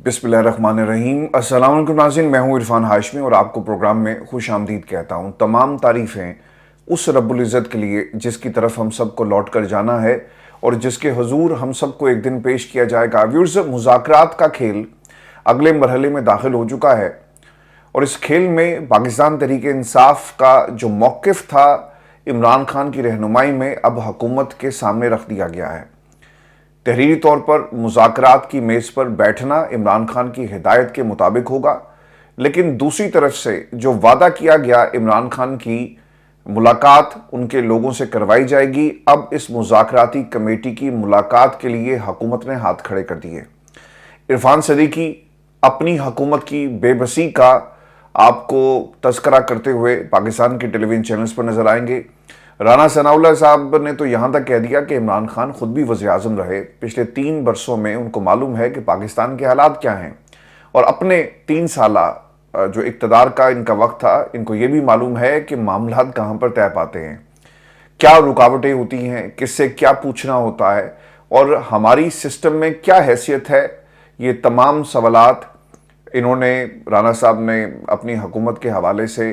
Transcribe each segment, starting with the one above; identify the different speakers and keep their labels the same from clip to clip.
Speaker 1: बिस्मिल्लाहिर्रहमानिर्रहीम। अस्सलाम वालेकुम नाज़रीन, मैं हूं इरफान हाशमी और आपको प्रोग्राम में खुश आमदीद कहता हूं। तमाम तारीफ़ें उस रब्बुल इज़्ज़त के लिए जिसकी तरफ हम सबको लौट कर जाना है और जिसके हुजूर हम सबको एक दिन पेश किया जाएगा। व्यूअर्स, मुज़ाकरात का खेल अगले मरहले में दाखिल हो चुका है और इस खेल में पाकिस्तान तहरीक इंसाफ का जो मौक़िफ़ था इमरान खान की रहनुमाई में अब हुकूमत के सामने रख दिया गया है। तहरीरी तौर पर मुज़ाकरात की मेज़ पर बैठना इमरान खान की हिदायत के मुताबिक होगा, लेकिन दूसरी तरफ से जो वादा किया गया इमरान खान की मुलाकात उनके लोगों से करवाई जाएगी। अब इस मुज़ाकराती कमेटी की मुलाकात के लिए हुकूमत ने हाथ खड़े कर दिए। इरफान सदीकी अपनी हुकूमत की बेबसी का आपको तज़किरा करते हुए पाकिस्तान के टेलीविज़न चैनल्स पर नज़र आएंगे। राना सनाउल्लाह साहब ने तो यहाँ तक कह दिया कि इमरान खान खुद भी वज़ीर आज़म रहे। पिछले 3 बरसों में उनको मालूम है कि पाकिस्तान के हालात क्या हैं और अपने 3 साला जो इक़्तिदार का इनका वक्त था, इनको ये भी मालूम है कि मामलात कहाँ पर तय पाते हैं, क्या रुकावटें होती हैं, किससे क्या पूछना होता है और हमारी सिस्टम में क्या हैसियत है। ये तमाम सवालात इन्होंने राना साहब ने अपनी हुकूमत के हवाले से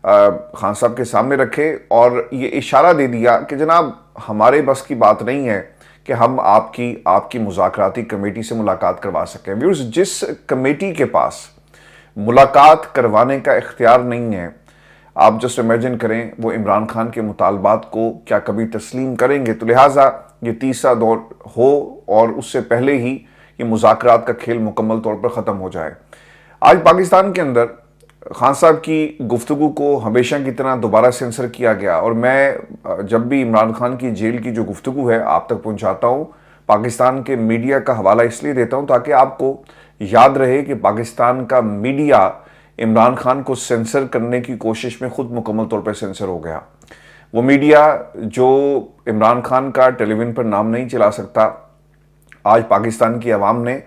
Speaker 1: खान साहब के सामने रखे और ये इशारा दे दिया कि जनाब हमारे बस की बात नहीं है कि हम आपकी मुज़ाकराती कमेटी से मुलाकात करवा सकें। व्यूअर्स, जिस कमेटी के पास मुलाकात करवाने का इख्तियार नहीं है, आप जस्ट इमेजिन करें वो इमरान खान के मुतालबात को क्या कभी तस्लीम करेंगे। तो लिहाजा ये तीसरा दौर हो और उससे पहले ही ये मुज़ाकरात का खेल मुकम्मल तौर पर ख़त्म हो जाए। आज पाकिस्तान के अंदर खान साहब की गुफ्तगू को हमेशा की तरह दोबारा सेंसर किया गया और मैं जब भी इमरान खान की जेल की जो गुफ्तगू है आप तक पहुंचाता हूं, पाकिस्तान के मीडिया का हवाला इसलिए देता हूं ताकि आपको याद रहे कि पाकिस्तान का मीडिया इमरान खान को सेंसर करने की कोशिश में खुद मुकम्मल तौर पर सेंसर हो गया। वो मीडिया जो इमरान खान का टेलीविजन पर नाम नहीं चला सकता, आज पाकिस्तान की आवाम ने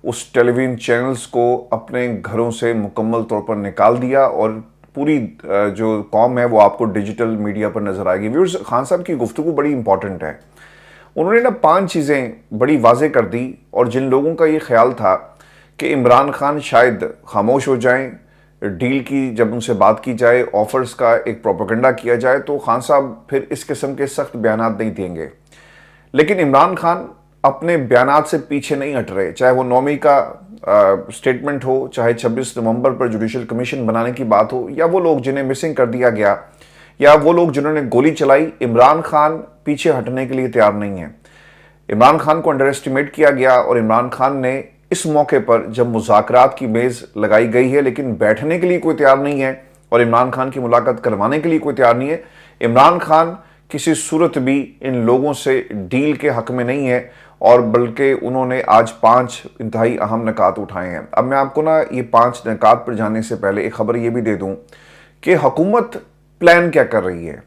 Speaker 1: उस टेलीविजन चैनल्स को अपने घरों से मुकम्मल तौर पर निकाल दिया और पूरी जो कौम है वो आपको डिजिटल मीडिया पर नज़र आएगी। व्यूअर्स, खान साहब की गुफ्तगू बड़ी इंपॉर्टेंट है। उन्होंने ना 5 चीज़ें बड़ी वाज़े कर दी और जिन लोगों का ये ख्याल था कि इमरान खान शायद खामोश हो जाएं, डील की जब उनसे बात की जाए, ऑफर्स का एक प्रोपेगेंडा किया जाए तो खान साहब फिर इस किस्म के सख्त बयानात नहीं देंगे। लेकिन इमरान खान अपने बयानात से पीछे नहीं हट रहे, चाहे वो 9 मई का स्टेटमेंट हो, चाहे 26 नवंबर पर जुडिशल कमीशन बनाने की बात हो, या वो लोग जिन्हें मिसिंग कर दिया गया, या वो लोग जिन्होंने गोली चलाई। इमरान खान पीछे हटने के लिए तैयार नहीं है। इमरान खान को अंडर एस्टिमेट किया गया और इमरान खान ने इस मौके पर जब मुज़ाकरात की मेज़ लगाई गई है लेकिन बैठने के लिए कोई तैयार नहीं है और इमरान खान की मुलाकात करवाने के लिए कोई तैयार नहीं है। इमरान खान किसी सूरत भी इन लोगों से डील के हक में नहीं है और बल्कि उन्होंने आज 5 इंतहाई अहम निकात उठाए हैं। अब मैं आपको ना ये 5 निकात पर जाने से पहले एक खबर ये भी दे दूं कि हुकूमत प्लान क्या कर रही है,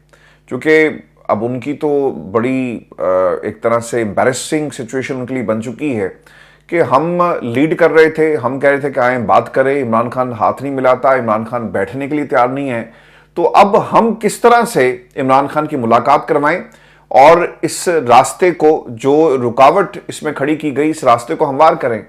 Speaker 1: क्योंकि अब उनकी तो बड़ी एक तरह से एम्बैरेसिंग सिचुएशन उनके लिए बन चुकी है कि हम लीड कर रहे थे, हम कह रहे थे कि आए बात करें, इमरान खान हाथ नहीं मिलाता, इमरान खान बैठने के लिए तैयार नहीं है, तो अब हम किस तरह से इमरान खान की मुलाकात करवाएं और इस रास्ते को, जो रुकावट इसमें खड़ी की गई, इस रास्ते को हमवार करें।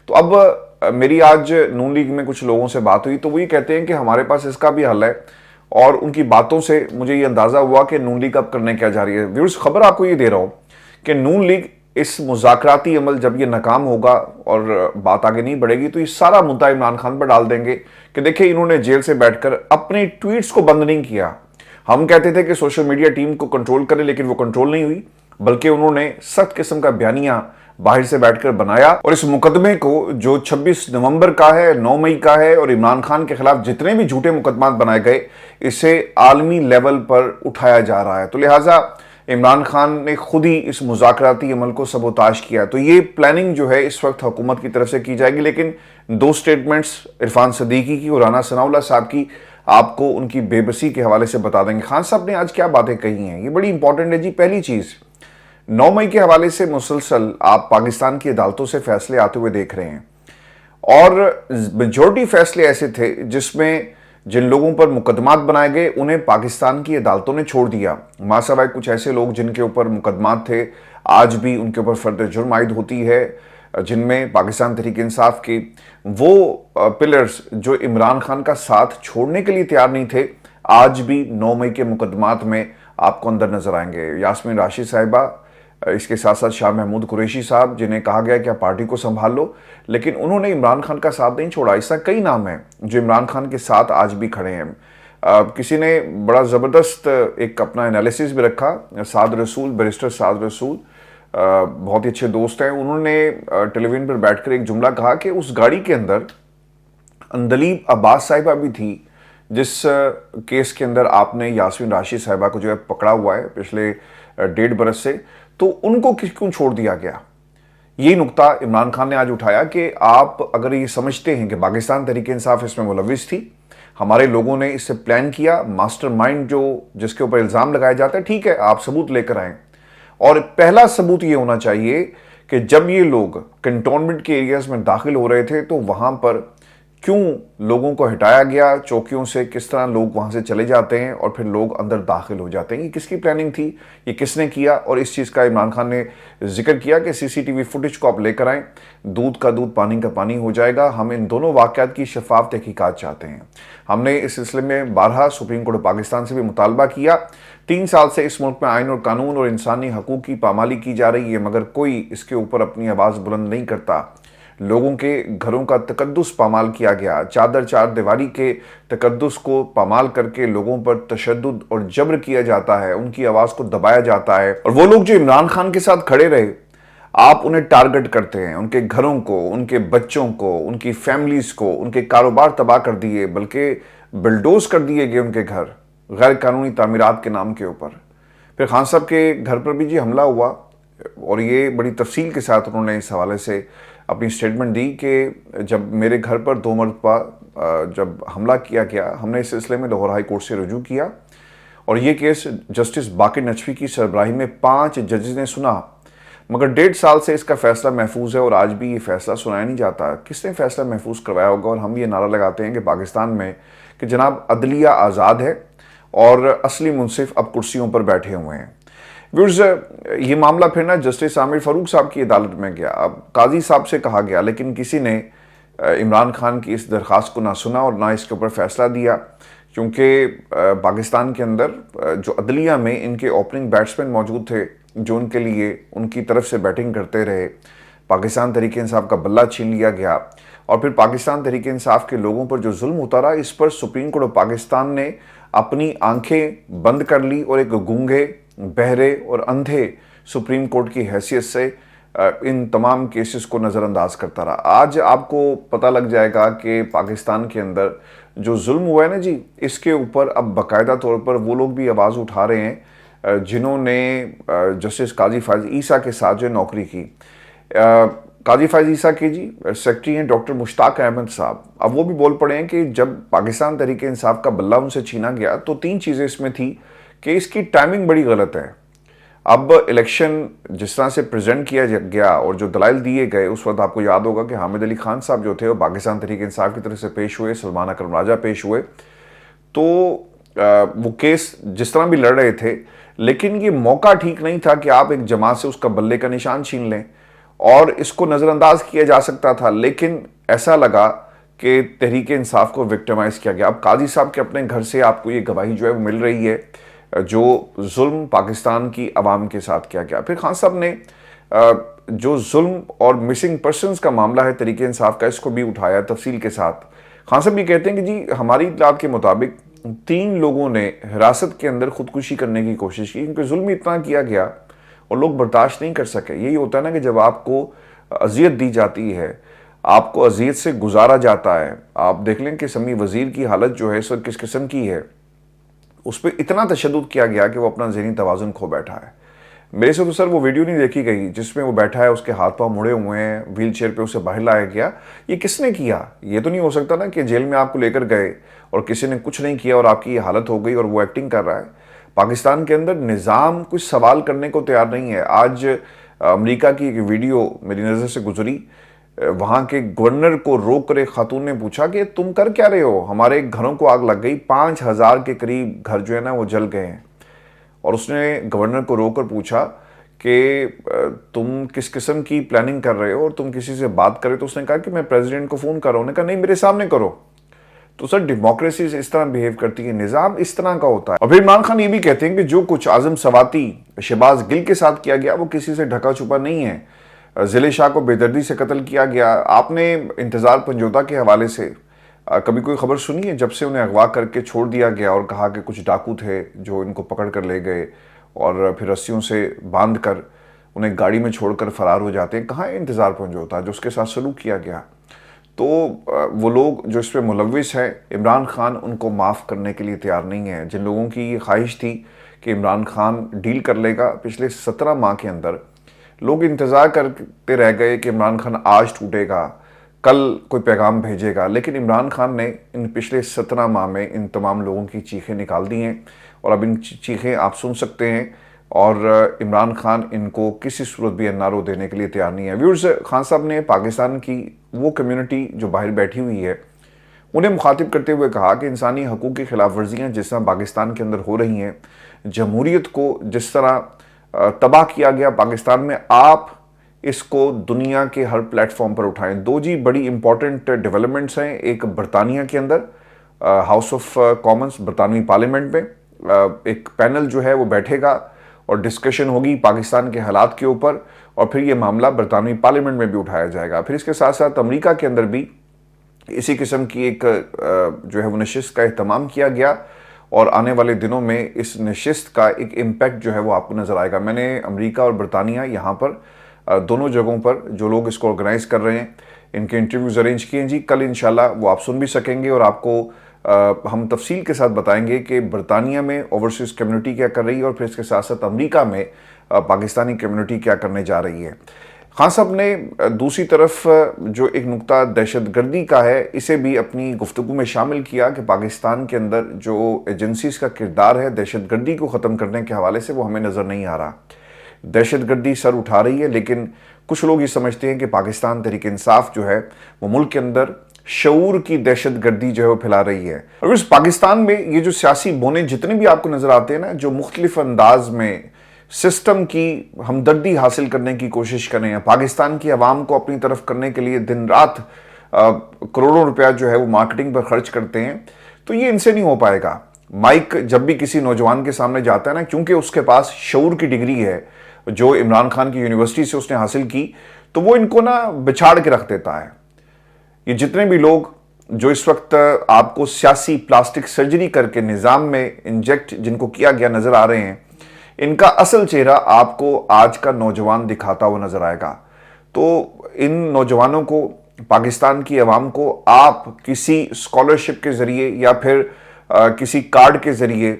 Speaker 1: तो अब मेरी आज नून लीग में कुछ लोगों से बात हुई तो वो ये कहते हैं कि हमारे पास इसका भी हल है और उनकी बातों से मुझे ये अंदाज़ा हुआ कि नून लीग अब करने क्या जा रही है। व्यूअर्स, खबर आपको ये दे रहा हूँ कि नून लीग इस मुज़ाकराती अमल जब ये नाकाम होगा और बात आगे नहीं बढ़ेगी तो ये सारा मुद्दा इमरान खान पर डाल देंगे कि देखिए इन्होंने जेल से बैठकर अपने ट्वीट्स को बंद नहीं किया। हम कहते थे कि सोशल मीडिया टीम को कंट्रोल करें, लेकिन वो कंट्रोल नहीं हुई, बल्कि उन्होंने सख्त किस्म का बयानिया बाहर से बैठकर बनाया और इस मुकदमे को जो 26 नवंबर का है, 9 मई का है और इमरान खान के खिलाफ जितने भी झूठे मुकदमात बनाए गए, इसे आलमी लेवल पर उठाया जा रहा है। तो लिहाजा इमरान खान ने खुद ही इस मुज़ाकराती अमल को सबोताश किया। तो ये प्लानिंग जो है इस वक्त हुकूमत की तरफ से की जाएगी। लेकिन 2 स्टेटमेंट्स इरफान सदीकी की और राना सनाउल्लाह साहब की आपको उनकी बेबसी के हवाले से बता देंगे। खान साहब ने आज क्या बातें कही हैं, ये बड़ी इंपॉर्टेंट है जी। पहली चीज़, 9 मई के हवाले से मुसलसल आप पाकिस्तान की अदालतों से फैसले आते हुए देख रहे हैं और मेजॉरिटी फैसले ऐसे थे जिसमें जिन लोगों पर मुकदमात बनाए गए उन्हें पाकिस्तान की अदालतों ने छोड़ दिया। मासावाई कुछ ऐसे लोग जिनके ऊपर मुकदमात थे आज भी उनके ऊपर फर्द जुर्म आयद होती है। जिनमें पाकिस्तान तहरीक इंसाफ के वो पिलर्स जो इमरान खान का साथ छोड़ने के लिए तैयार नहीं थे, आज भी 9 मई के मुकदमात में आपको अंदर नजर आएंगे। यास्मीन राशिद साहिबा, इसके साथ साथ शाह महमूद कुरैशी साहब, जिन्हें कहा गया कि आप पार्टी को संभाल लो, लेकिन उन्होंने इमरान खान का साथ नहीं छोड़ा। ऐसा कई नाम हैं जो इमरान खान के साथ आज भी खड़े हैं। किसी ने बड़ा ज़बरदस्त एक अपना एनालिसिस भी रखा, साद रसूल, बैरिस्टर साद रसूल, बहुत ही अच्छे दोस्त हैं। उन्होंने टेलीविजन पर बैठकर एक जुमला कहा कि उस गाड़ी के अंदर अंदलीब अब्बास साहिबा भी थी, जिस केस के अंदर आपने यास्मीन राशिद साहिबा को जो है पकड़ा हुआ है पिछले 1.5 बरस से, तो उनको क्यों छोड़ दिया गया। यही नुक्ता इमरान खान ने आज उठाया कि आप अगर ये समझते हैं कि पाकिस्तान तहरीक इंसाफ इसमें मुलविस थी, हमारे लोगों ने इससे प्लान किया, मास्टरमाइंड जो जिसके ऊपर इल्ज़ाम लगाया जाता है, ठीक है, आप सबूत लेकर आएँ। और पहला सबूत ये होना चाहिए कि जब ये लोग कंटोनमेंट के एरियाज में दाखिल हो रहे थे तो वहाँ पर क्यों लोगों को हटाया गया चौकियों से, किस तरह लोग वहाँ से चले जाते हैं और फिर लोग अंदर दाखिल हो जाते हैं। ये किसकी प्लानिंग थी, ये किसने किया। और इस चीज़ का इमरान खान ने जिक्र किया कि सीसीटीवी फुटेज को आप लेकर आएँ, दूध का दूध पानी का पानी हो जाएगा। हम इन दोनों वाक़यात की शफाफ तहकीकात चाहते हैं। हमने इस सिलसिले में 12 सुप्रीम कोर्ट पाकिस्तान से भी मुतालबा किया। 3 साल से इस मुल्क में आइन और कानून और इंसानी हकूक़ की पामाली की जा रही है, मगर कोई इसके ऊपर अपनी आवाज़ बुलंद नहीं करता। लोगों के घरों का तकद्दुस पामाल किया गया, चादर चार दीवारी के तकद्दुस को पामाल करके लोगों पर तशद्दुद और जबर किया जाता है, उनकी आवाज़ को दबाया जाता है। और वो लोग जो इमरान खान के साथ खड़े रहे, आप उन्हें टारगेट करते हैं, उनके घरों को, उनके बच्चों को, उनकी फैमिलीज़ को, उनके कारोबार तबाह कर दिए, बल्कि बिल्डोज कर दिए गए उनके घर गैर कानूनी तामीरात के नाम के ऊपर। फिर खान साहब के घर पर भी जी हमला हुआ, और ये बड़ी तफसील के साथ उन्होंने इस हवाले से अपनी स्टेटमेंट दी कि जब मेरे घर पर 2 मरतबा जब हमला किया गया, हमने इस सिलसिले में लाहौर हाई कोर्ट से रुजू किया, और ये केस जस्टिस बाकिर नजफी की सरबराही में 5 जजेस ने सुना, मगर 1.5 साल से इसका फैसला महफूज है और आज भी ये फैसला सुनाया नहीं जाता। किसने फैसला महफूज करवाया होगा। और हम ये नारा लगाते हैं कि पाकिस्तान में कि जनाब अदलिया आज़ाद है और असली मुंसिफ अब कुर्सियों पर बैठे हुए हैं। व्यूअर्स, ये मामला फिर ना जस्टिस आमिर फारूक साहब की अदालत में गया। अब काजी साहब से कहा गया, लेकिन किसी ने इमरान खान की इस दरख्वास्त को ना सुना और ना इसके ऊपर फैसला दिया, क्योंकि पाकिस्तान के अंदर जो अदलिया में इनके ओपनिंग बैट्समैन मौजूद थे जो उनके लिए उनकी तरफ से बैटिंग करते रहे। पाकिस्तान तहरीक इंसाफ का बल्ला छीन लिया गया, और फिर पाकिस्तान तहरीक इंसाफ के लोगों पर जो जुल्म उतारा, इस पर सुप्रीम कोर्ट ऑफ पाकिस्तान ने अपनी आंखें बंद कर ली और एक गूंगे, बहरे और अंधे सुप्रीम कोर्ट की हैसियत से इन तमाम केसेस को नज़रअंदाज करता रहा। आज आपको पता लग जाएगा कि पाकिस्तान के अंदर जो जुल्म हुआ है ना जी, इसके ऊपर अब बाकायदा तौर पर वो लोग भी आवाज़ उठा रहे हैं जिन्होंने जस्टिस काजी फायज ईसा के साथ जो नौकरी की। काजी फायज ईसा के जी सेक्रेटरी हैं डॉक्टर मुश्ताक अहमद साहब। अब वो भी बोल पड़े हैं कि जब पाकिस्तान तहरीक इंसाफ का बल्ला उनसे छीना गया तो 3 चीज़ें इसमें थी कि इसकी टाइमिंग बड़ी गलत है। अब इलेक्शन जिस तरह से प्रेजेंट किया गया और जो दलाइल दिए गए, उस वक्त आपको याद होगा कि हामिद अली खान साहब जो थे वो पाकिस्तान तहरीक इंसाफ की तरफ से पेश हुए, सलमान अकरम राजा पेश हुए, तो वो केस जिस तरह भी लड़ रहे थे, लेकिन ये मौका ठीक नहीं था कि आप एक जमात से उसका बल्ले का निशान छीन लें, और इसको नज़रअंदाज किया जा सकता था। लेकिन ऐसा लगा कि तहरीक इंसाफ को विक्टिमाइज किया गया। अब काजी साहब के अपने घर से आपको ये गवाही जो है वो मिल रही है जो जुल्म पाकिस्तान की आवाम के साथ किया गया। फिर खान साहब ने जो जुल्म और मिसिंग पर्सनस का मामला है तहरीक इंसाफ का, इसको भी उठाया तफसील के साथ। खान साहब ये कहते हैं कि जी हमारी इत्तलात के मुताबिक 3 लोगों ने हिरासत के अंदर खुदकुशी करने की कोशिश की, क्योंकि जुल्म इतना किया गया और लोग बर्दाश्त नहीं कर सके। यही होता है ना कि जब आपको अजियत दी जाती है, आपको अजियत से गुजारा जाता है। आप देख लें कि समी वज़ीर की हालत जो है सर किस किस्म की है, उस पर इतना तशद्दुद किया गया कि वो अपना ज़हनी तवाज़ुन खो बैठा है। मेरे से तो सर वो वीडियो नहीं देखी गई जिसमें वो बैठा है, उसके हाथ पांव मुड़े हुए हैं, व्हील चेयर पर उसे बाहर लाया गया। ये किसने किया? ये तो नहीं हो सकता ना कि जेल में आपको लेकर गए और किसी ने कुछ नहीं किया और आपकी ये हालत हो गई और वो एक्टिंग कर रहा है। पाकिस्तान के अंदर निज़ाम कुछ सवाल करने को तैयार नहीं है। आज अमेरिका की एक वीडियो मेरी नज़र से गुजरी, वहाँ के गवर्नर को रोक कर एक खातून ने पूछा कि तुम कर क्या रहे हो, हमारे घरों को आग लग गई, 5000 के करीब घर जो है ना वो जल गए हैं। और उसने गवर्नर को रोक कर पूछा کہ تم کس قسم کی پلاننگ کر رہے ہو اور تم کسی سے بات کرے، تو اس نے کہا کہ میں پریزیڈنٹ کو فون کر رہا ہوں. نے کہا نہیں، میرے سامنے کرو. تو سر ڈیموکریسی اس طرح بیہیو کرتی ہے، نظام اس طرح کا ہوتا ہے. اور پھر عمران خان یہ بھی کہتے ہیں کہ جو کچھ اعظم سواتی شہباز گل کے ساتھ کیا گیا وہ کسی سے ڈھکا چھپا نہیں ہے. ضلع شاہ کو بے دردی سے قتل کیا گیا. آپ نے انتظار پنجوتا کے حوالے سے کبھی کوئی خبر سنی ہے؟ جب سے انہیں اغوا کر کے چھوڑ دیا گیا اور کہا کہ کچھ ڈاکو تھے جو ان کو پکڑ کر لے گئے اور پھر رسیوں سے باندھ کر انہیں گاڑی میں چھوڑ کر فرار ہو جاتے ہیں، کہاں ہے انتظار پنجوتا جو اس کے ساتھ سلوک کیا گیا؟ تو وہ لوگ جو اس پہ ملوث ہیں، عمران خان ان کو معاف کرنے کے لیے تیار نہیں ہے. جن لوگوں کی یہ خواہش تھی کہ عمران خان ڈیل کر لے گا، پچھلے 17 ماہ کے اندر لوگ انتظار کرتے رہ گئے کہ عمران خان آج ٹوٹے گا، کل کوئی پیغام بھیجے گا. لیکن عمران خان نے ان پچھلے 17 ماہ میں ان تمام لوگوں کی چیخیں نکال دی ہیں اور اب ان چیخیں آپ سن سکتے ہیں. اور عمران خان ان کو کسی صورت بھی این آر او دینے کے لیے تیار نہیں ہے. ویورز، خان صاحب نے پاکستان کی وہ کمیونٹی جو باہر بیٹھی ہوئی ہے انہیں مخاطب کرتے ہوئے کہا کہ انسانی حقوق کی خلاف ورزیاں جس طرح پاکستان کے اندر ہو رہی ہیں، جمہوریت کو جس طرح تباہ کیا گیا پاکستان میں، آپ اس کو دنیا کے ہر پلیٹ فارم پر اٹھائیں. دو بڑی امپورٹنٹ ڈیولپمنٹس ہیں. ایک برطانیہ کے اندر ہاؤس آف کامنز، برطانوی پارلیمنٹ میں ایک پینل جو ہے وہ بیٹھے گا اور ڈسکشن ہوگی پاکستان کے حالات کے اوپر، اور پھر یہ معاملہ برطانوی پارلیمنٹ میں بھی اٹھایا جائے گا. پھر اس کے ساتھ ساتھ امریکہ کے اندر بھی اسی قسم کی ایک جو ہے وہ نشست کا اہتمام کیا گیا، اور آنے والے دنوں میں اس نشست کا ایک امپیکٹ جو ہے وہ آپ کو نظر آئے گا. میں نے امریکہ اور برطانیہ یہاں پر دونوں جگہوں پر جو لوگ اس کو آرگنائز کر رہے ہیں ان کے انٹرویوز ارینج کیے ہیں جی. کل انشاءاللہ وہ آپ سن بھی سکیں گے اور آپ کو ہم تفصیل کے ساتھ بتائیں گے کہ برطانیہ میں اوورسیز کمیونٹی کیا کر رہی ہے اور پھر اس کے ساتھ ساتھ امریکہ میں پاکستانی کمیونٹی کیا کرنے جا رہی ہے. خان صاحب نے دوسری طرف جو ایک نقطہ دہشت گردی کا ہے اسے بھی اپنی گفتگو میں شامل کیا کہ پاکستان کے اندر جو ایجنسیز کا کردار ہے دہشت گردی کو ختم کرنے کے حوالے سے وہ ہمیں نظر نہیں آ رہا. دہشت گردی سر اٹھا رہی ہے، لیکن کچھ لوگ یہ سمجھتے ہیں کہ پاکستان تحریک انصاف جو ہے وہ ملک کے اندر شعور کی دہشت گردی جو ہے وہ پھیلا رہی ہے. اور اس پاکستان میں یہ جو سیاسی بونے جتنے بھی آپ کو نظر آتے ہیں نا، جو مختلف انداز میں سسٹم کی ہمدردی حاصل کرنے کی کوشش کریں ہیں، پاکستان کی عوام کو اپنی طرف کرنے کے لیے دن رات کروڑوں روپیہ جو ہے وہ مارکیٹنگ پر خرچ کرتے ہیں، تو یہ ان سے نہیں ہو پائے گا. مائک جب بھی کسی نوجوان کے سامنے جاتا ہے نا، کیونکہ اس کے پاس شعور کی ڈگری ہے جو عمران خان کی یونیورسٹی سے اس نے حاصل کی، تو وہ ان کو نا بچھاڑ کے رکھ دیتا ہے. یہ جتنے بھی لوگ جو اس وقت آپ کو سیاسی پلاسٹک سرجری کر کے نظام میں انجیکٹ جن کو کیا گیا نظر آ رہے ہیں، ان کا اصل چہرہ آپ کو آج کا نوجوان دکھاتا ہوا نظر آئے گا. تو ان نوجوانوں کو، پاکستان کی عوام کو آپ کسی اسکالرشپ کے ذریعے یا پھر کسی کارڈ کے ذریعے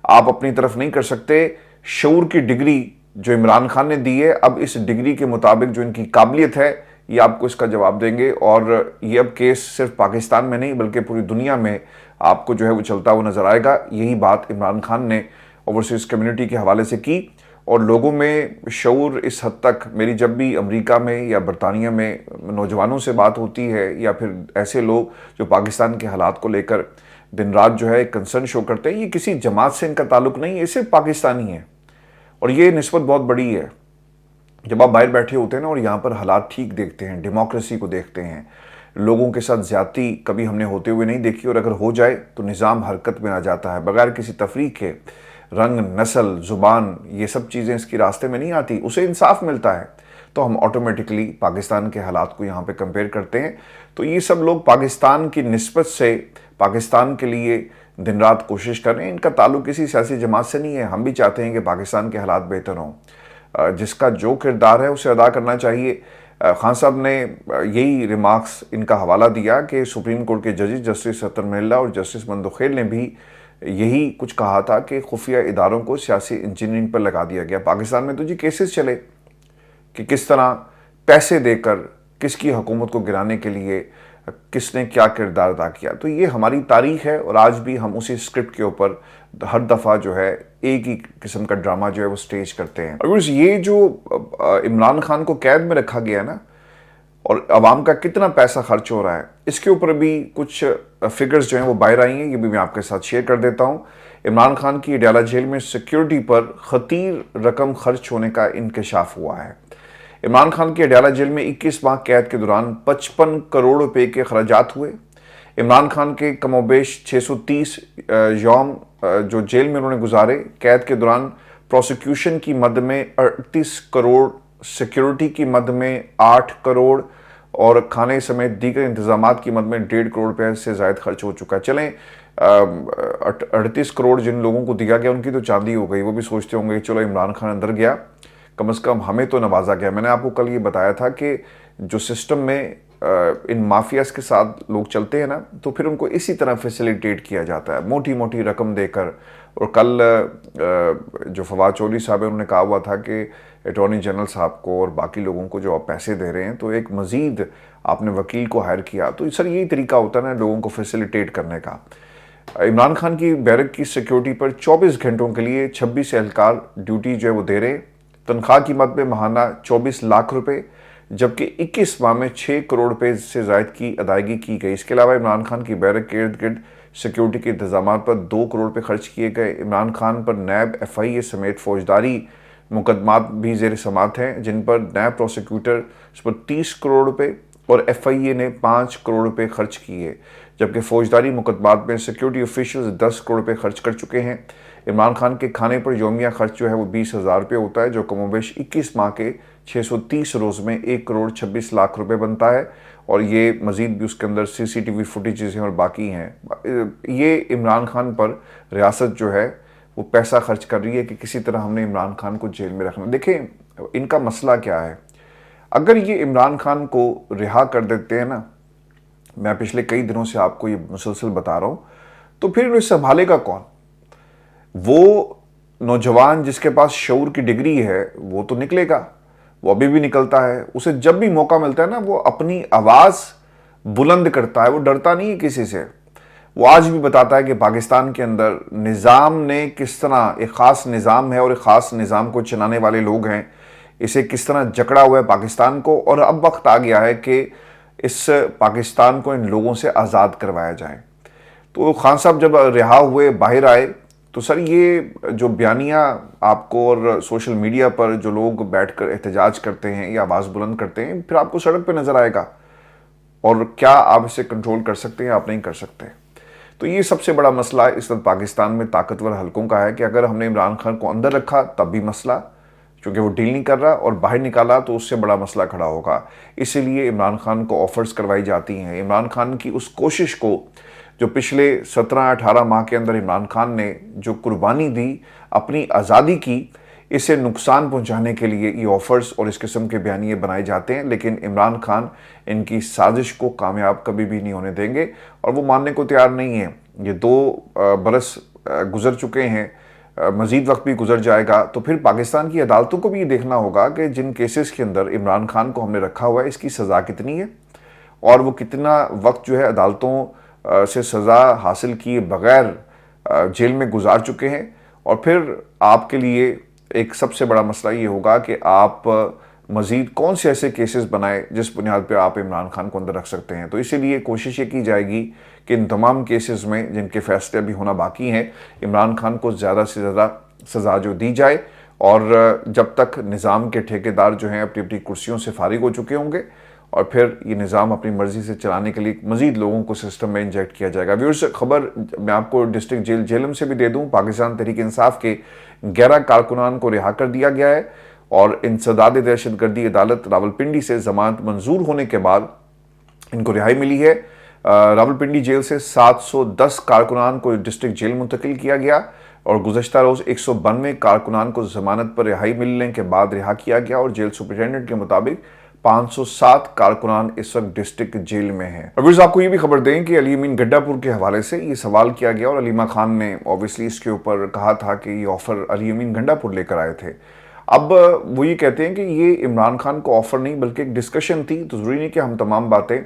Speaker 1: آپ اپنی طرف نہیں کر سکتے. شعور کی ڈگری جو عمران خان نے دی ہے، اب اس ڈگری کے مطابق جو ان کی قابلیت ہے یہ آپ کو اس کا جواب دیں گے. اور یہ اب کیس صرف پاکستان میں نہیں بلکہ پوری دنیا میں آپ کو جو ہے وہ چلتا ہوا نظر آئے گا. یہی بات عمران خان نے اوورسیز کمیونٹی کے حوالے سے کی، اور لوگوں میں شعور اس حد تک، میری جب بھی امریکہ میں یا برطانیہ میں نوجوانوں سے بات ہوتی ہے یا پھر ایسے لوگ جو پاکستان کے حالات کو لے کر دن رات جو ہے کنسرن شو کرتے ہیں، یہ کسی جماعت سے ان کا تعلق نہیں ہے، یہ صرف پاکستانی ہے. اور یہ نسبت بہت بڑی ہے. جب آپ باہر بیٹھے ہوتے ہیں نا اور یہاں پر حالات ٹھیک دیکھتے ہیں، ڈیموکریسی کو دیکھتے ہیں، لوگوں کے ساتھ زیادتی کبھی ہم نے ہوتے ہوئے نہیں دیکھی، اور اگر ہو جائے تو نظام حرکت میں آ جاتا ہے بغیر کسی تفریق کے. رنگ، نسل، زبان، یہ سب چیزیں اس کی راستے میں نہیں آتی، اسے انصاف ملتا ہے تو ہم آٹومیٹکلی پاکستان کے حالات کو یہاں پہ کمپیئر کرتے ہیں. تو یہ سب لوگ پاکستان کی نسبت سے پاکستان کے لیے دن رات کوشش کر رہے ہیں. ان کا تعلق کسی سیاسی جماعت سے نہیں ہے. ہم بھی چاہتے ہیں کہ پاکستان کے حالات بہتر ہوں، جس کا جو کردار ہے اسے ادا کرنا چاہیے. خان صاحب نے یہی ریمارکس ان کا حوالہ دیا کہ سپریم کورٹ کے ججز جسٹس ستر محلہ اور جسٹس مندوخیل نے بھی یہی کچھ کہا تھا کہ خفیہ اداروں کو سیاسی انجینئرنگ پر لگا دیا گیا. پاکستان میں تو جی کیسز چلے کہ کس طرح پیسے دے کر کس کی حکومت کو گرانے کے لیے کس نے کیا کردار ادا کیا. تو یہ ہماری تاریخ ہے اور آج بھی ہم اسی اسکرپٹ کے اوپر ہر دفعہ جو ہے ایک ہی قسم کا ڈرامہ جو ہے وہ سٹیج کرتے ہیں. اور یہ جو عمران خان کو قید میں رکھا گیا نا اور عوام کا کتنا پیسہ خرچ ہو رہا ہے، اس کے اوپر بھی کچھ فگرز جو ہیں وہ باہر آئی ہیں، یہ بھی میں آپ کے ساتھ شیئر کر دیتا ہوں. इमरान खान की अडयाला जेल में सिक्योरिटी पर खतीर रकम खर्च होने का इंकशाफ हुआ है। इमरान खान की अडयाला जेल में 21 माह कैद के दौरान 55 करोड़ रुपए के खर्चात हुए। इमरान खान के कमोबेश 630 यौम जो जेल में उन्होंने गुजारे। कैद के दौरान प्रोसिक्यूशन की मद में 38 करोड़, सिक्योरिटी की मद में 8 करोड़ और खाने समेत दीगर इंतजामात की मद में 1.5 करोड़ रुपए से ज़ायद खर्च हो चुका है। चलें 38 करोड़ जिन लोगों को दिया गया उनकी तो चांदी हो गई, वो भी सोचते होंगे कि चलो इमरान खान अंदर गया, कम से कम हमें तो नवाजा गया। मैंने आपको कल ये बताया था कि जो सिस्टम में इन माफियाज के साथ लोग चलते हैं ना, तो फिर उनको इसी तरह फैसिलिटेट किया जाता है, मोटी मोटी रकम देकर। और कल जो फवाद चौधरी साहब है उन्होंने कहा हुआ था कि अटॉर्नी जनरल साहब को और बाकी लोगों को जो आप पैसे दे रहे हैं तो एक मजीद आपने वकील को हायर किया। तो सर यही तरीका होता है ना लोगों को फैसिलिटेट करने का। इमरान खान की बैरक की सिक्योरिटी पर 24 घंटों के लिए 26 एहलकार ड्यूटी जो है वो दे रहे। तनख्वाह की मद में माहाना 24 लाख रुपए, जबकि 21 माह में 6 करोड़ रुपए से जायद की अदायगी की गई। इसके अलावा इमरान खान की बैरक के इर्द गिर्द सिक्योरिटी के इंतजाम पर 2 करोड़ रुपए खर्च किए गए। इमरान खान पर नैब, FIA समेत फौजदारी मुकदमात भी ज़ेर समात हैं, जिन पर नैब प्रोसिक्यूटर पर 30 करोड़ रुपए और FIA ने 5 करोड़ रुपए खर्च किए, जबकि फौजदारी मुकदमात में सिक्योरिटी ऑफिशियल्स 10 करोड़ रुपए खर्च कर चुके हैं। इमरान खान के खाने पर यौमिया खर्च जो है वो 20,000 रुपये होता है, जो कमोबेश 21 माह के 630 रोज़ में 1 करोड़ 26 लाख रुपए बनता है। और ये मजीद भी उसके अंदर CCTV फुटेजेस हैं और बाकी हैं। ये इमरान खान पर रियासत जो है वो पैसा खर्च कर रही है कि किसी तरह हमने इमरान खान को जेल में रखना। देखें इनका मसला क्या है, अगर ये इमरान खान को रिहा कर देते हैं ना, मैं पिछले कई दिनों से आपको ये मुसलसल बता रहा हूँ, तो फिर इन्हें संभालेगा कौन? वो नौजवान जिसके पास शऊर की डिग्री है वो तो निकलेगा, वो अभी भी निकलता है। उसे जब भी मौका मिलता है ना वो अपनी आवाज़ बुलंद करता है, वो डरता नहीं है किसी से। वो आज भी बताता है कि पाकिस्तान के अंदर निज़ाम ने किस तरह, एक ख़ास निज़ाम है और एक ख़ास निज़ाम को चलाने वाले लोग हैं, इसे किस तरह जकड़ा हुआ है पाकिस्तान को, और अब वक्त आ गया है कि इस पाकिस्तान को इन लोगों से आज़ाद करवाया जाए। तो खान साहब जब रिहा हुए, बाहर आए, तो सर ये जो बयानिया आपको और सोशल मीडिया पर जो लोग बैठकर एहतजाज करते हैं या आवाज़ बुलंद करते हैं, फिर आपको सड़क पे नज़र आएगा, और क्या आप इसे कंट्रोल कर सकते हैं, आप नहीं कर सकते। तो ये सबसे बड़ा मसला इस वक्त पाकिस्तान में ताकतवर हलकों का है कि अगर हमने इमरान खान को अंदर रखा तब भी मसला, क्योंकि वो डील नहीं कर रहा, और बाहर निकाला तो उससे बड़ा मसला खड़ा होगा। इसीलिए इमरान खान को ऑफर्स करवाई जाती हैं। इमरान खान की उस कोशिश को जो पिछले 17-18 माह के अंदर इमरान खान ने जो कुर्बानी दी, अपनी आज़ादी की, इसे नुकसान पहुंचाने के लिए ये ऑफर्स और इस किस्म के बयानिए बनाए जाते हैं। लेकिन इमरान खान इनकी साजिश को कामयाब कभी भी नहीं होने देंगे और वो मानने को तैयार नहीं है। ये 2 बरस गुजर चुके हैं, मज़ीद वक्त भी गुजर जाएगा। तो फिर पाकिस्तान की अदालतों को भी ये देखना होगा कि जिन केसेस के अंदर इमरान खान को हमने रखा हुआ है इसकी सज़ा कितनी है और वो कितना वक्त जो है अदालतों से सज़ा हासिल किए बग़ैर जेल में गुजार चुके हैं। और फिर आपके लिए एक सबसे बड़ा मसला ये होगा कि आप मज़ीद कौन से ऐसे केसेस बनाए जिस बुनियाद पर आप इमरान खान को अंदर रख सकते हैं। तो इसीलिए कोशिश ये की जाएगी कि इन तमाम केसेस में जिनके फैसले अभी होना बाकी हैं, इमरान खान को ज़्यादा से ज़्यादा सज़ा जो दी जाए, और जब तक निज़ाम के ठेकेदार जो हैं अपनी अपनी कुर्सियों से फारिग हो चुके होंगे और फिर ये निज़ाम अपनी मर्ज़ी से चलाने के लिए मज़ीद लोगों को सिस्टम में इंजेक्ट किया जाएगा। व्यूअर्स, खबर मैं आपको डिस्ट्रिक्ट जेल जेलम से भी दे दूँ, पाकिस्तान तहरीक इंसाफ के 11 कारकुनान को रिहा कर दिया गया है और इंसदाद दहशतगर्दी अदालत रावलपिंडी से ज़मानत मंजूर होने के बाद इनको रिहाई मिली है। रावलपिंडी जेल से 710 कारकुनान को डिस्ट्रिक्ट जेल मुंतकिल किया गया और गुज़श्ता रोज़ 192 कारकुनान को ज़मानत पर रिहाई मिलने के बाद रिहा किया गया और जेल सुपरिटेंडेंट के मुताबिक 507 कारकुनान इस वक्त डिस्ट्रिक्ट जेल में हैं। अब आपको ये भी खबर दें कि अली अमीन गड्डापुर के हवाले से ये सवाल किया गया और अलीमा खान ने ऑब्वियसली इसके ऊपर कहा था कि ये ऑफ़र अली अमीन गड्डापुर लेकर आए थे। अब वो ये कहते हैं कि ये इमरान खान को ऑफ़र नहीं बल्कि एक डिस्कशन थी, तो ज़रूरी नहीं कि हम तमाम बातें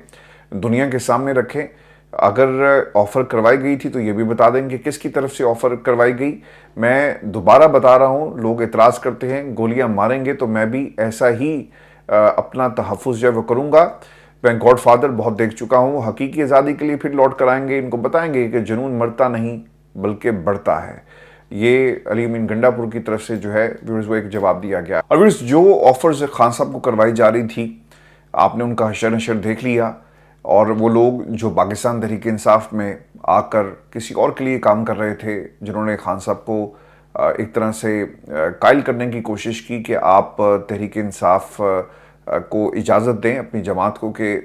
Speaker 1: दुनिया के सामने रखें। अगर ऑफ़र करवाई गई थी तो ये भी बता देंगे किसकी तरफ से ऑफ़र करवाई गई। मैं दोबारा बता रहा हूँ, लोग एतराज़ करते हैं गोलियाँ मारेंगे तो मैं भी ऐसा ही अपना तहफ़्फ़ुज़ जो है वो करूँगा। मैं गॉडफादर बहुत देख चुका हूँ, हकीकी आज़ादी के लिए फिर लौट कर आएंगे, इनको बताएंगे कि जुनून मरता नहीं, بلکہ بڑھتا ہے۔ یہ علی امین گنڈا پور کی طرف سے جو ہے ویورز وہ ایک جواب دیا گیا۔ اور ویورز جو آفرز خان صاحب کو کروائی جا رہی تھی، آپ نے ان کا حشر نشر دیکھ لیا، اور وہ لوگ جو پاکستان تحریک انصاف میں آ کر کسی اور کے لیے کام کر رہے تھے، جنہوں نے خان صاحب کو ایک طرح سے قائل کرنے کی کوشش کی کہ آپ تحریک انصاف کو اجازت دیں اپنی جماعت کو کہ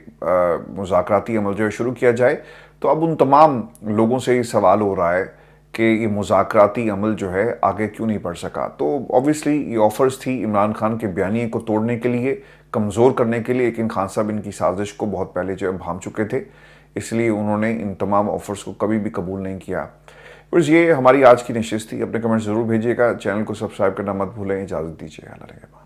Speaker 1: مذاکراتی عمل جو ہے شروع کیا جائے، تو اب ان تمام لوگوں سے یہ سوال ہو رہا ہے کہ یہ مذاکراتی عمل جو ہے آگے کیوں نہیں بڑھ سکا۔ تو obviously یہ آفرز تھی عمران خان کے بیانیے کو توڑنے کے لیے، کمزور کرنے کے لیے، لیکن خان صاحب ان کی سازش کو بہت پہلے جو ہے بھانپ چکے تھے، اس لیے انہوں نے ان تمام آفرز کو کبھی بھی قبول نہیں کیا۔ بس یہ ہماری آج کی نشست تھی۔ اپنے کمنٹ ضرور بھیجیے گا، چینل کو سبسکرائب کرنا مت بھولیں۔ اجازت دیجیے، اللہ نگہبان۔